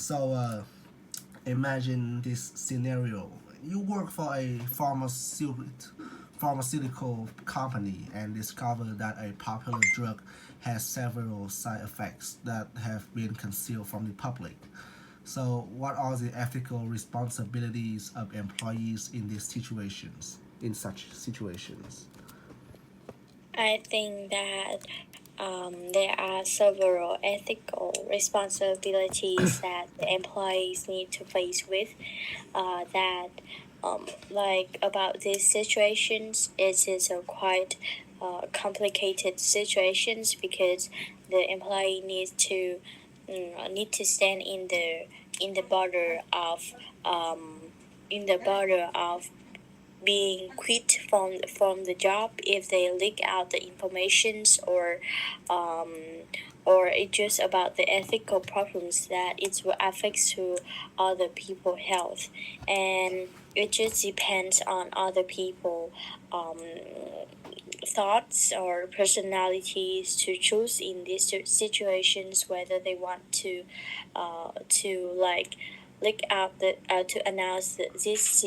So imagine this scenario. You work for a pharmaceutical company and discover that a popular drug has several side effects that have been concealed from the public. So, what are the ethical responsibilities of employees in these situations? In such situations, I think that there are several ethical responsibilities that the employees need to face with. That like about these situations, it is a quite complicated situations because the employee need to stand in the border of in the border of being quit from the job if they leak out the informations um, or it's just about the ethical problems that it will affect to other people health, and it just depends on other people um, thoughts or personalities to choose in these situations whether they want to like look out the to announce this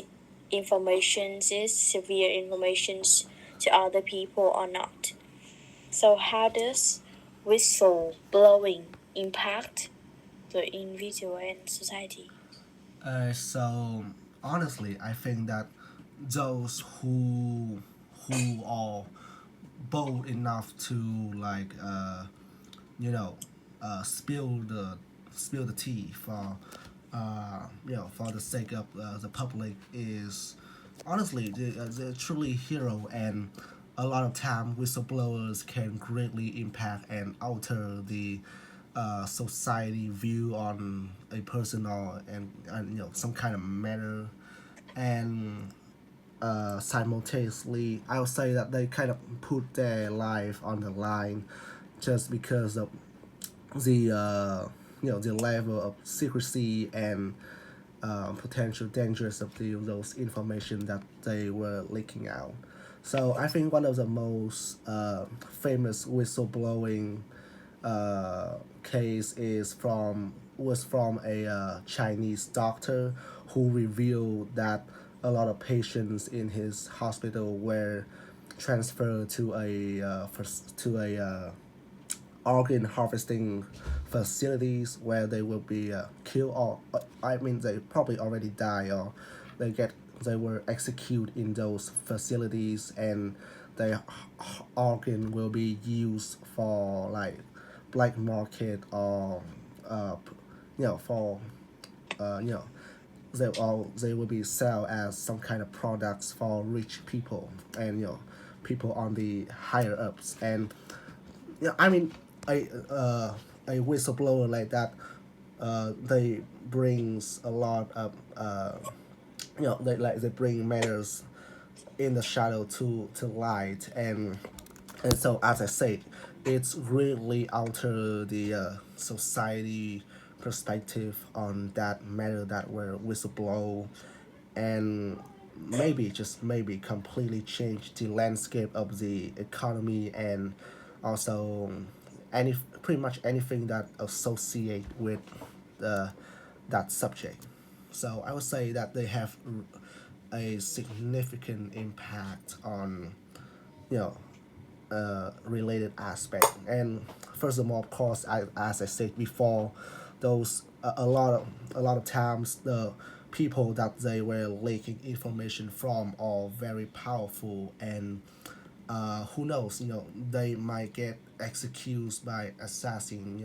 information, this severe information to other people or not. So how does whistle blowing impact the individual and society? so honestly, I think that those who are bold enough to you know spill the tea for for the sake of the public is honestly they're truly hero, and a lot of time whistleblowers can greatly impact and alter the society view on a person or and some kind of matter, and simultaneously I would say that they kind of put their life on the line just because of the the level of secrecy and potential dangers of those information that they were leaking out. So I think one of the most famous whistleblowing case was from a Chinese doctor who revealed that a lot of patients in his hospital were transferred to a organ harvesting facilities where they will be killed, or I mean they probably already die, or they get they were executed in those facilities, and their organ will be used for like black market or for uh, you know they will be sell as some kind of products for rich people and people on the higher ups. And I mean, a whistleblower like that, they brings a lot of they bring matters in the shadow to light, and so as I said, it's really alter the society perspective on that matter that were whistleblow, and maybe just maybe completely change the landscape of the economy, and also any pretty much anything that associate with the that subject. So I would say that they have a significant impact on you know related aspect. And first of all, of course, as I said before, those a lot of times the people that they were leaking information from are very powerful, and who knows, they might get executed by assassin.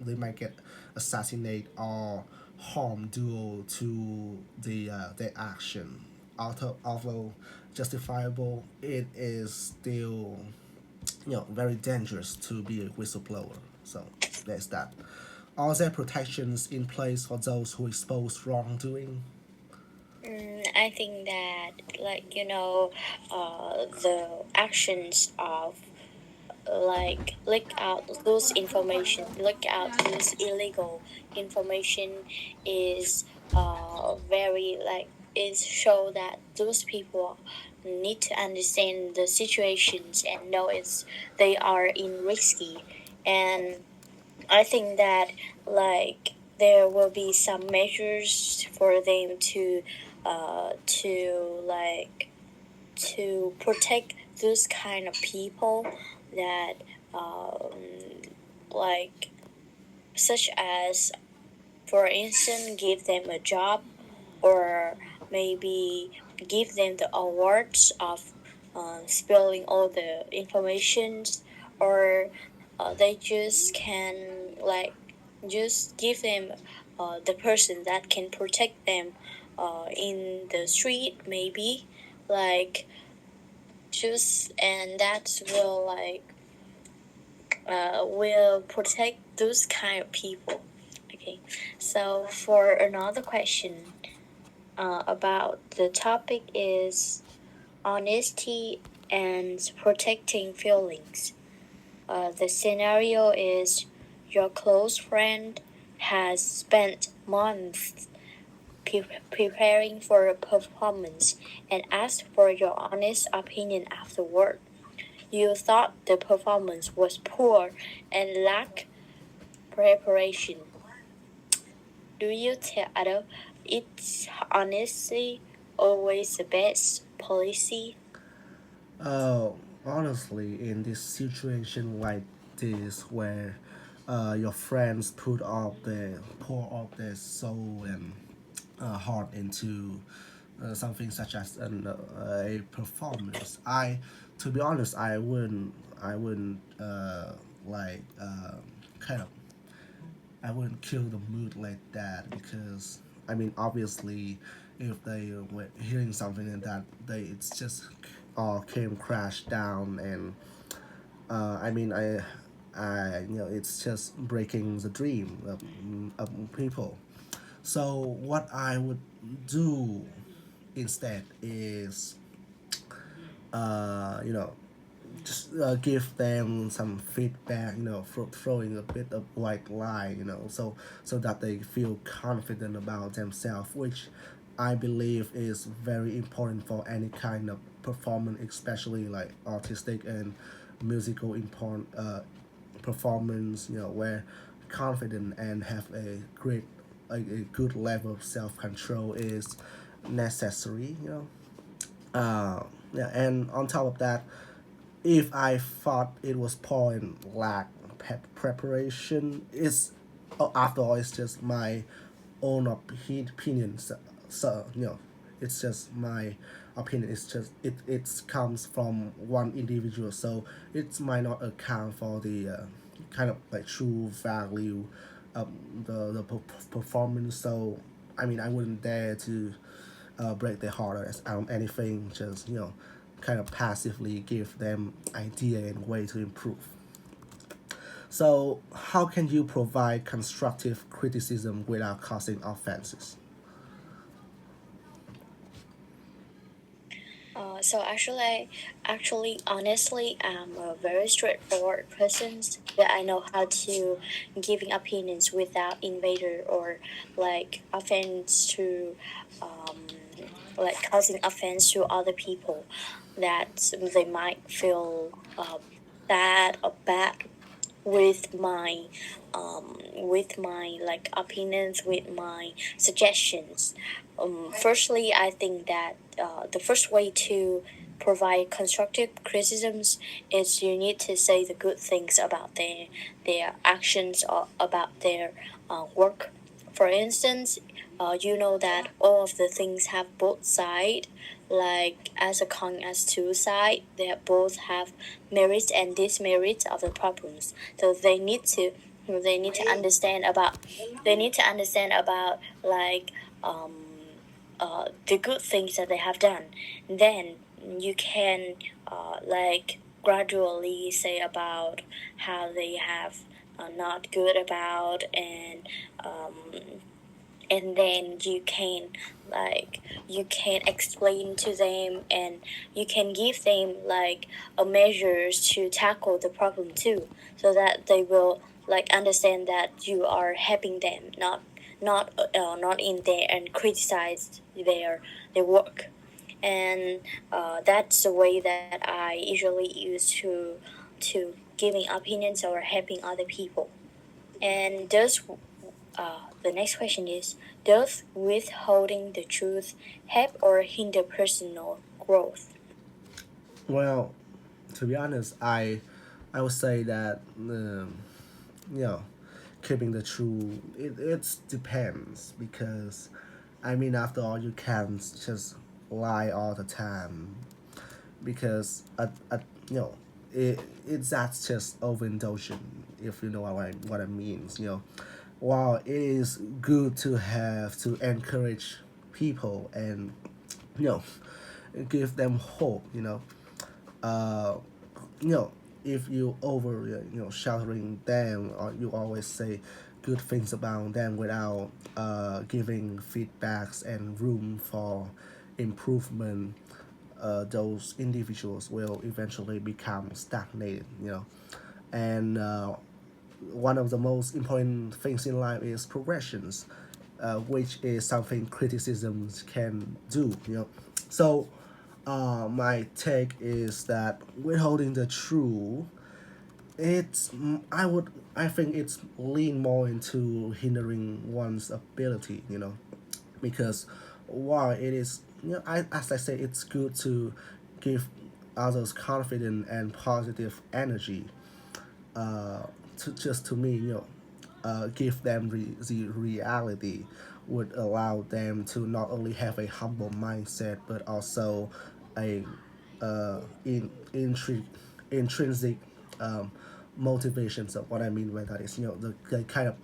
They might get assassinated or harm due to their action. Although justifiable, it is still very dangerous to be a whistleblower. So there's that. Are there protections in place for those who expose wrongdoing? I think that the actions of look out those illegal information is very is show that those people need to understand the situations and know it's they are in risky. And I think that like there will be some measures for them to like to protect those kind of people that um, like such as, for instance, give them a job, or maybe give them the awards of spilling all the informations, or they just can like just give them the person that can protect them in the street, maybe, like, just, and that will protect those kind of people. Okay, so for another question, about the topic is honesty and protecting feelings. The scenario is your close friend has spent months preparing for a performance and asked for your honest opinion afterward. You thought the performance was poor and lacked preparation. Do you tell it's honestly always the best policy? Oh, honestly, in this situation like this, where your friends pour off their soul and heart into something such as a performance, to be honest, I wouldn't like kind of I wouldn't kill the mood like that, because I mean obviously if they were hearing something like that, they it's just all came crash down. And I mean I it's just breaking the dream of people. So what I would do instead is you know just give them some feedback, throwing a bit of white lie, so that they feel confident about themselves, which I believe is very important for any kind of performance, especially like artistic and musical important performance, where confident and have a good level of self-control is necessary. Yeah, and on top of that, if I thought it was poor and lack preparation, after all, it's just my own opinion. So it's just my opinion. It's just it comes from one individual, so it might not account for the kind of like true value of the performance. So I mean, I wouldn't dare to break their heart or anything. Just kind of passively give them idea and way to improve. So how can you provide constructive criticism without causing offenses? So honestly, I'm a very straightforward person. That I know how to giving opinions without invader or like offense to, um, like causing offense to other people, that they might feel sad or bad with my like opinions, with my suggestions. Firstly, I think that the first way to provide constructive criticisms is you need to say the good things about their actions or about their work. For instance, you know that all of the things have both sides, like as a coin as two sides. They both have merits and demerits of the problems. So they need to understand about like um the good things that they have done. Then you can like gradually say about how they have not good about, um, and then you can explain to them, and you can give them like a measures to tackle the problem too, so that they will like understand that you are helping them, not in there and criticize their work. And that's the way that I usually use to giving opinions or helping other people. And The next question is: does withholding the truth help or hinder personal growth? Well, to be honest, I would say that you know keeping the truth it depends because I mean after all you can't just lie all the time because you know it's that's just overindulgent if you know what I mean. While it is good to have to encourage people and you know give them hope, uh, you know, if you over sheltering them or you always say good things about them without giving feedbacks and room for improvement, those individuals will eventually become stagnated. And one of the most important things in life is progressions, which is something criticisms can do. So my take is that withholding the truth, I think it's lean more into hindering one's ability. Because while it is as I say it's good to give others confident and positive energy, uh, to me, give them the reality would allow them to not only have a humble mindset but also a intrinsic um, motivation. So what I mean by that is, they kind of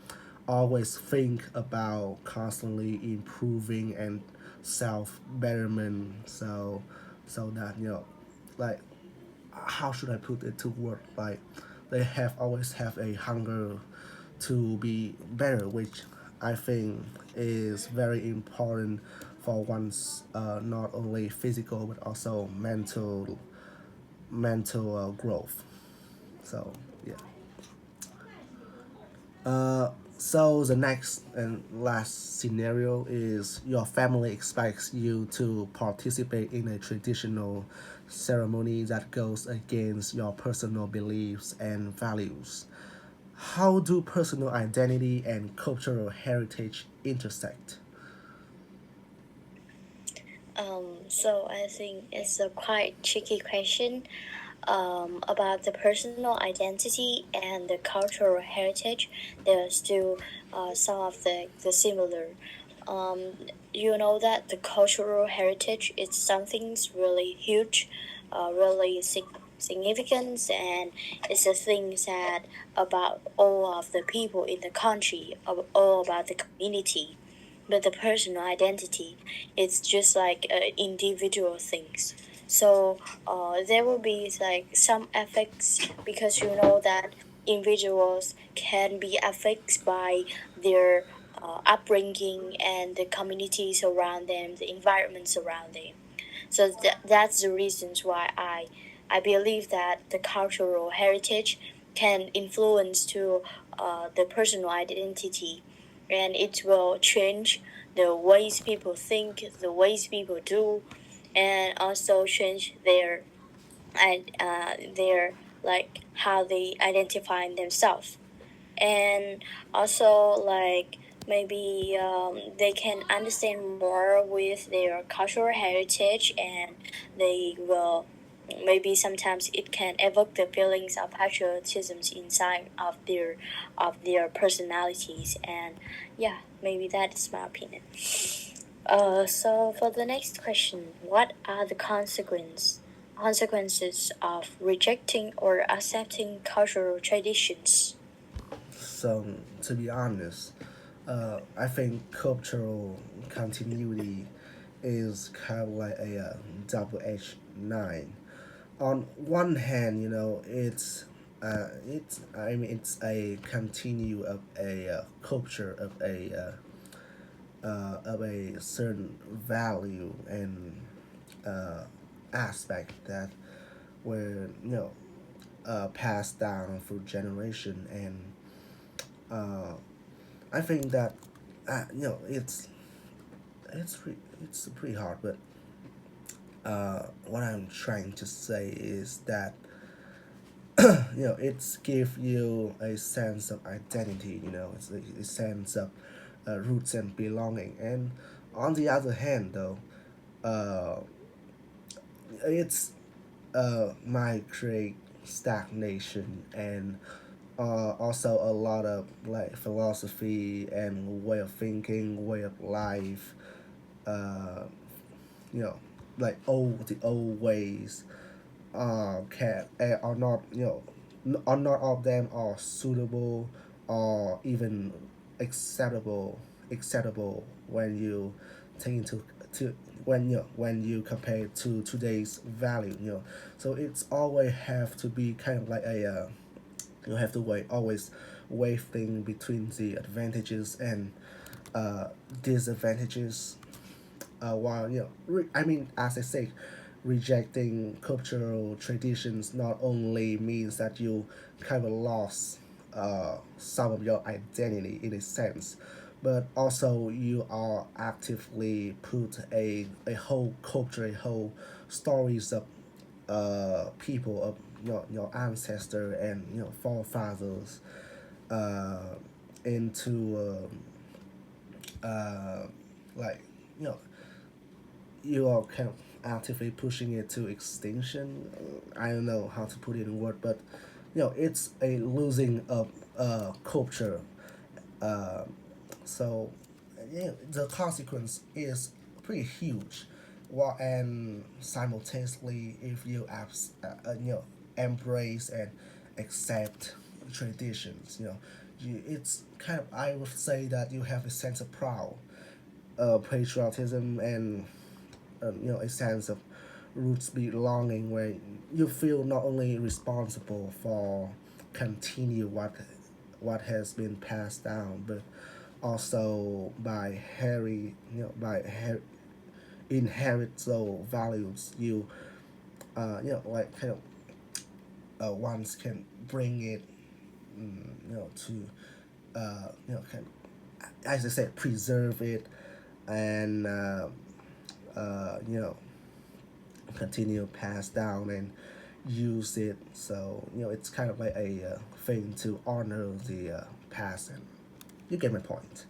always think about constantly improving and self betterment. So that like how should I put it to work? Like they have always have a hunger to be better, which I think is very important for one's not only physical but also mental growth. So yeah. So the next and last scenario is your family expects you to participate in a traditional ceremony that goes against your personal beliefs and values. How do personal identity and cultural heritage intersect? So I think it's a quite tricky question about the personal identity and the cultural heritage. There are still some of the similar. Um, you know that the cultural heritage is something really huge, really significant, and it's a thing that about all of the people in the country, all about the community. But the personal identity, it's just like individual things. So there will be like some effects because you know that individuals can be affected by their upbringing and the communities around them, the environments around them. So that's the reasons why I believe that the cultural heritage can influence to the personal identity, and it will change the ways people think, the ways people do, and also change their like how they identify themselves, and also like maybe they can understand more with their cultural heritage, and they will maybe sometimes it can evoke the feelings of patriotism inside of their personalities, and yeah, maybe that is my opinion. So for the next question, what are the consequences of rejecting or accepting cultural traditions? So to be honest, I think cultural continuity is kind of like a double-edged knife. On one hand, it's I mean it's a continue of a culture of a certain value and uh, aspect that were passed down through generation, and I think that it's pretty hard, but what I'm trying to say is that it's give you a sense of identity. It's a sense of roots and belonging. And on the other hand, though, uh, it's might create stagnation and also a lot of like philosophy and way of thinking, way of life, uh, you know, like the old ways can are not are not all of them are suitable or even acceptable when you take into to when you compare it to today's value. So it's always have to be kind of like a you have to always weigh thing between the advantages and uh, disadvantages while I mean, as I say, rejecting cultural traditions not only means that you kind of lost some of your identity in a sense, but also you are actively put a whole culture, a whole stories of people of your ancestor and forefathers uh, into like you know you are kind of actively pushing it to extinction. I don't know how to put it in word, but it's a losing of culture. Uh, so the consequence is pretty huge. Well, and simultaneously, if you embrace and accept traditions, it's kind of, I would say that you have a sense of proud, patriotism, and a sense of roots belonging where you feel not only responsible for continue what has been passed down, but also by inherit those values you like kind of once can bring it to kind of, as I said, preserve it and continue pass down and use it. So it's kind of like a thing to honor the past, and you get my point.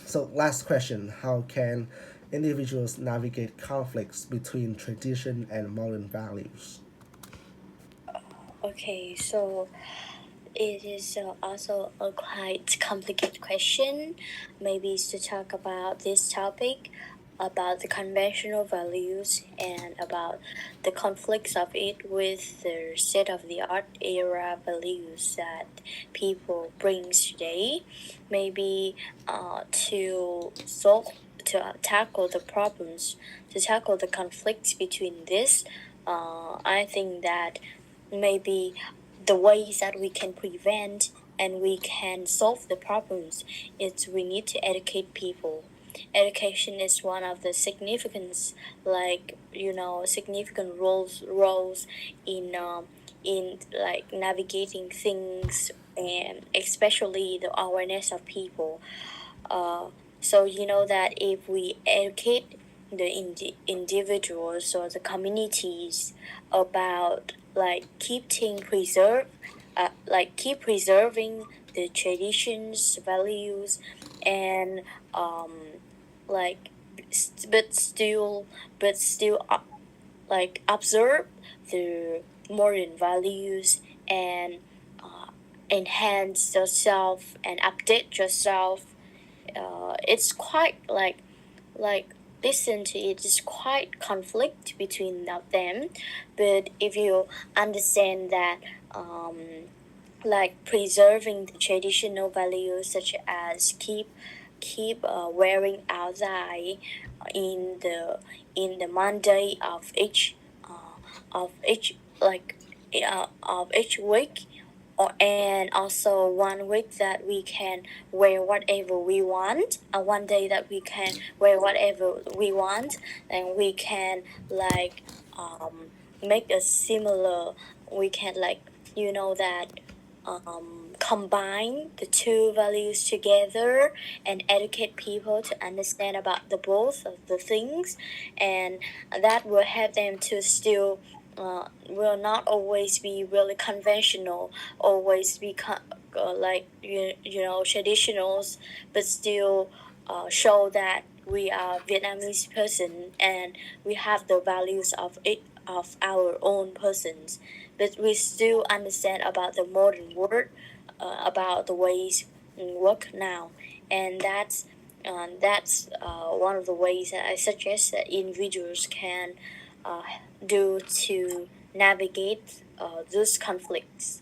So last question: how can individuals navigate conflicts between tradition and modern values? Okay, so it is also a quite complicated question. Maybe it's to talk about this topic, about the conventional values and about the conflicts of it with the state of the art era values that people brings today. Maybe to tackle the problems, to tackle the conflicts between this. I think that maybe the ways that we can prevent and we can solve the problems is we need to educate people. Education is one of the significance, like significant roles in in like navigating things, and especially the awareness of people. uh, so you know that if we educate the individuals or the communities about like keep preserving the traditions, values, and um, like but still like observe the modern values and uh, enhance yourself and update yourself. It's quite like listen to it is quite conflict between them, but if you understand that um, like preserving the traditional values such as keep wearing outside in the Monday of each like of each week, and also one week that we can wear whatever we want, one day that we can wear whatever we want, and we can like make a similar, we can like that combine the two values together and educate people to understand about the both of the things, and that will help them to still will not always be really conventional, always be like traditionals, but still show that we are Vietnamese person and we have the values of it of our own persons, but we still understand about the modern world, about the ways work now, and that's one of the ways that I suggest that individuals can uh, do to navigate those conflicts.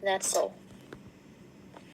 That's all.